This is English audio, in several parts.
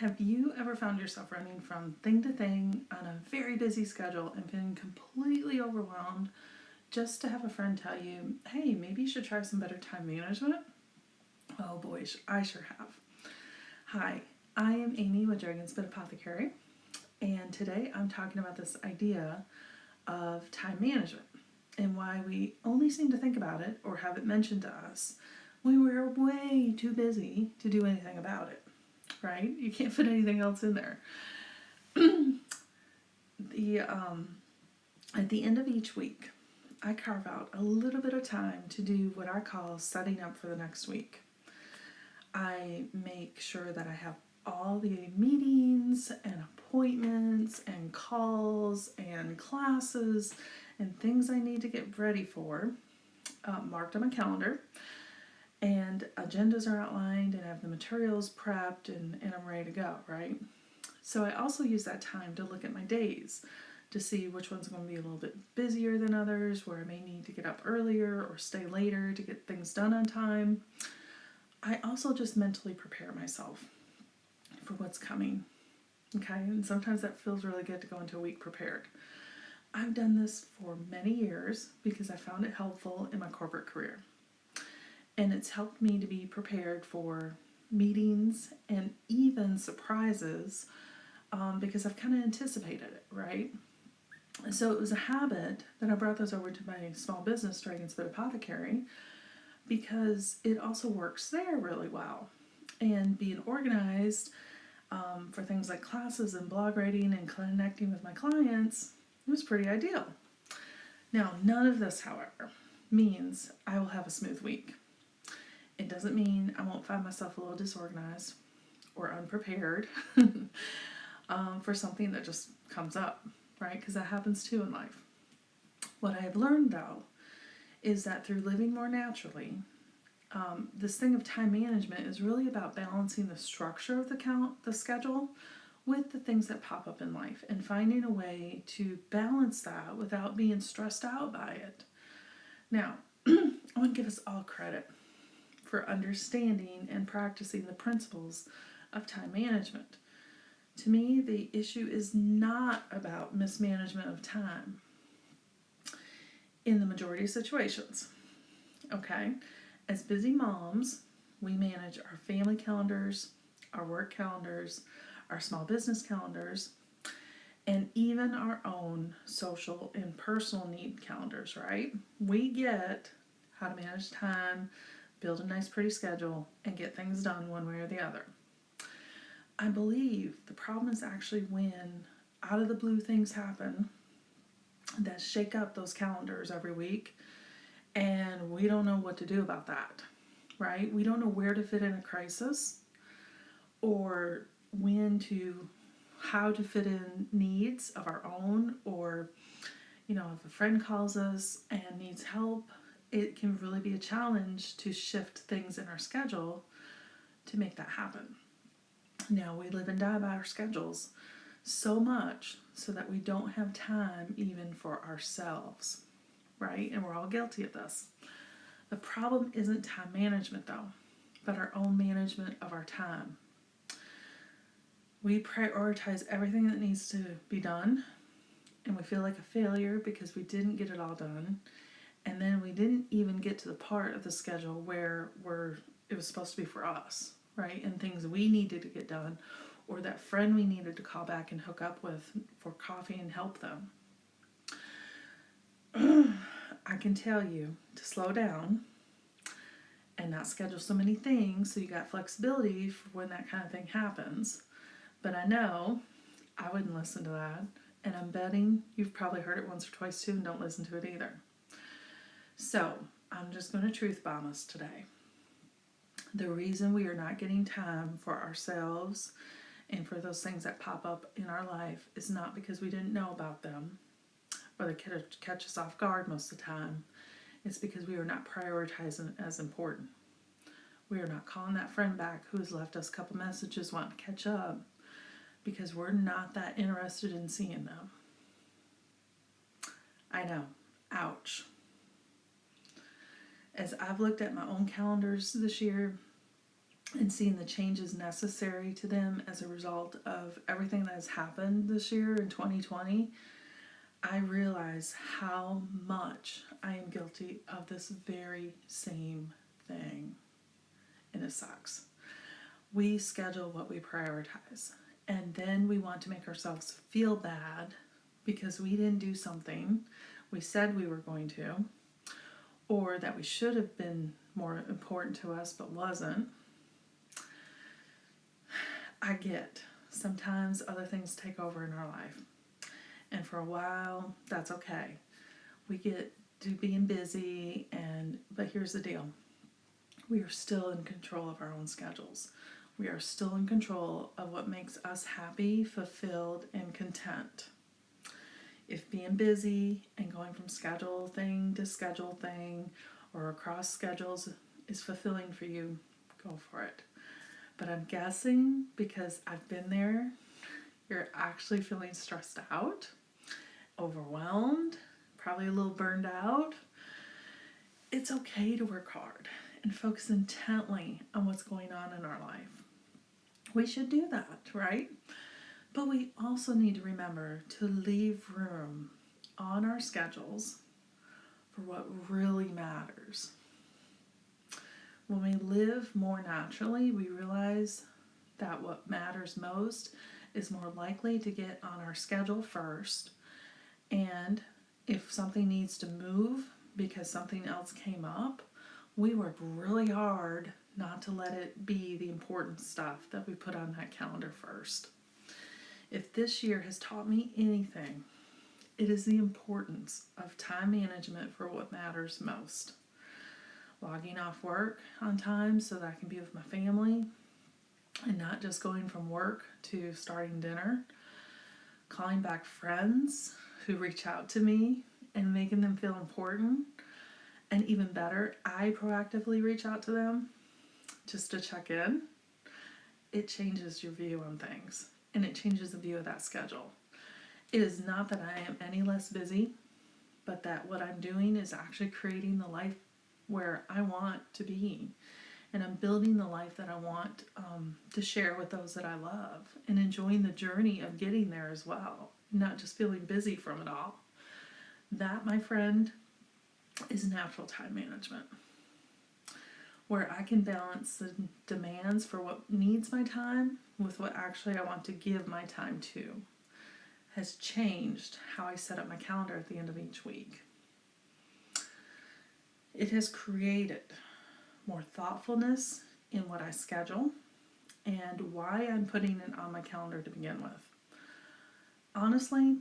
Have you ever found yourself running from thing to thing on a very busy schedule and feeling completely overwhelmed just to have a friend tell you, hey, maybe you should try some better time management? Oh boy, I sure have. Hi, I am Amy with Dragonspit Apothecary, and today I'm talking about this idea of time management and why we only seem to think about it or have it mentioned to us when we're way too busy to do anything about it, right? You can't fit anything else in there. the At the end of each week, I carve out a little bit of time to do what I call setting up for the next week. I make sure that I have all the meetings and appointments and calls and classes and things I need to get ready for marked on my calendar, and agendas are outlined, and I have the materials prepped, and I'm ready to go, right? So I also use that time to look at my days to see which one's going to be a little bit busier than others, where I may need to get up earlier or stay later to get things done on time. I also just mentally prepare myself for what's coming. Okay, and sometimes that feels really good to go into a week prepared. I've done this for many years because I found it helpful in my corporate career. And it's helped me to be prepared for meetings and even surprises because I've kind of anticipated it, right? So it was a habit that I brought those over to my small business, Dragonspit Apothecary, because it also works there really well. And being organized for things like classes and blog writing and connecting with my clients was pretty ideal. Now, none of this, however, means I will have a smooth week. It doesn't mean I won't find myself a little disorganized or unprepared for something that just comes up, right? Because that happens too in life. What I have learned, though, is that through living more naturally, this thing of time management is really about balancing the structure of the schedule with the things that pop up in life and finding a way to balance that without being stressed out by it. Now, I want to give us all credit for understanding and practicing the principles of time management. To me, the issue is not about mismanagement of time in the majority of situations. Okay? As busy moms, we manage our family calendars, our work calendars, our small business calendars, and even our own social and personal need calendars, right? We get how to manage time, build a nice, pretty schedule, and get things done one way or the other. I believe the problem is actually when out of the blue things happen that shake up those calendars every week, and we don't know what to do about that, right? We don't know where to fit in a crisis or how to fit in needs of our own, or, if a friend calls us and needs help, it can really be a challenge to shift things in our schedule to make that happen. Now, we live and die by our schedules so much so that we don't have time even for ourselves, right? And we're all guilty of this. The problem isn't time management, though, but our own management of our time. We prioritize everything that needs to be done, and we feel like a failure because we didn't get it all done. And then we didn't even get to the part of the schedule where it was supposed to be for us, right? And things we needed to get done, or that friend we needed to call back and hook up with for coffee and help them. I can tell you to slow down and not schedule so many things so you got flexibility for when that kind of thing happens. But I know I wouldn't listen to that, and I'm betting you've probably heard it once or twice too and don't listen to it either. So I'm just going to truth bomb us today. The reason we are not getting time for ourselves and for those things that pop up in our life is not because we didn't know about them or they catch us off guard most of the time. It's because we are not prioritizing as important. We are not calling that friend back who has left us a couple messages wanting to catch up because we're not that interested in seeing them. I know. Ouch. As I've looked at my own calendars this year, and seeing the changes necessary to them as a result of everything that has happened this year in 2020, I realize how much I am guilty of this very same thing. And it sucks. We schedule what we prioritize, and then we want to make ourselves feel bad because we didn't do something we said we were going to, or that we should have been more important to us but wasn't. I get sometimes other things take over in our life, and for a while that's okay. We get to being busy, but here's the deal. We are still in control of our own schedules. We are still in control of what makes us happy, fulfilled, and content. If being busy and going from schedule thing to schedule thing or across schedules is fulfilling for you, go for it. But I'm guessing, because I've been there, you're actually feeling stressed out, overwhelmed, probably a little burned out. It's okay to work hard and focus intently on what's going on in our life. We should do that, right? But we also need to remember to leave room on our schedules for what really matters. When we live more naturally, we realize that what matters most is more likely to get on our schedule first. And if something needs to move because something else came up, we work really hard not to let it be the important stuff that we put on that calendar first. If this year has taught me anything, it is the importance of time management for what matters most. Logging off work on time so that I can be with my family and not just going from work to starting dinner. Calling back friends who reach out to me and making them feel important. And even better, I proactively reach out to them just to check in. It changes your view on things, and it changes the view of that schedule. It is not that I am any less busy, but that what I'm doing is actually creating the life where I want to be. And I'm building the life that I want to share with those that I love, and enjoying the journey of getting there as well, not just feeling busy from it all. That, my friend, is natural time management, where I can balance the demands for what needs my time with what actually I want to give my time to. Has changed how I set up my calendar at the end of each week. It has created more thoughtfulness in what I schedule and why I'm putting it on my calendar to begin with. Honestly,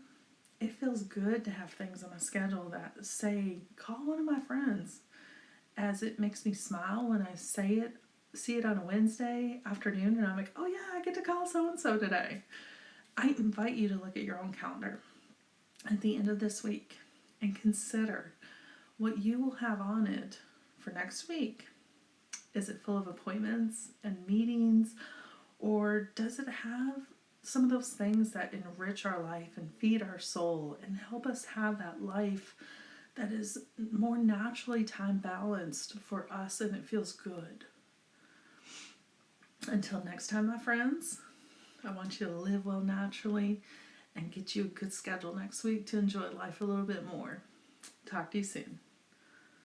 it feels good to have things on my schedule that say, call one of my friends, as it makes me smile when I see it on a Wednesday afternoon, and I'm like, oh yeah, I get to call so-and-so today. I invite you to look at your own calendar at the end of this week and consider what you will have on it for next week. Is it full of appointments and meetings, or does it have some of those things that enrich our life and feed our soul and help us have that life that is more naturally time balanced for us, and it feels good? Until next time, my friends, I want you to live well naturally and get you a good schedule next week to enjoy life a little bit more. Talk to you soon.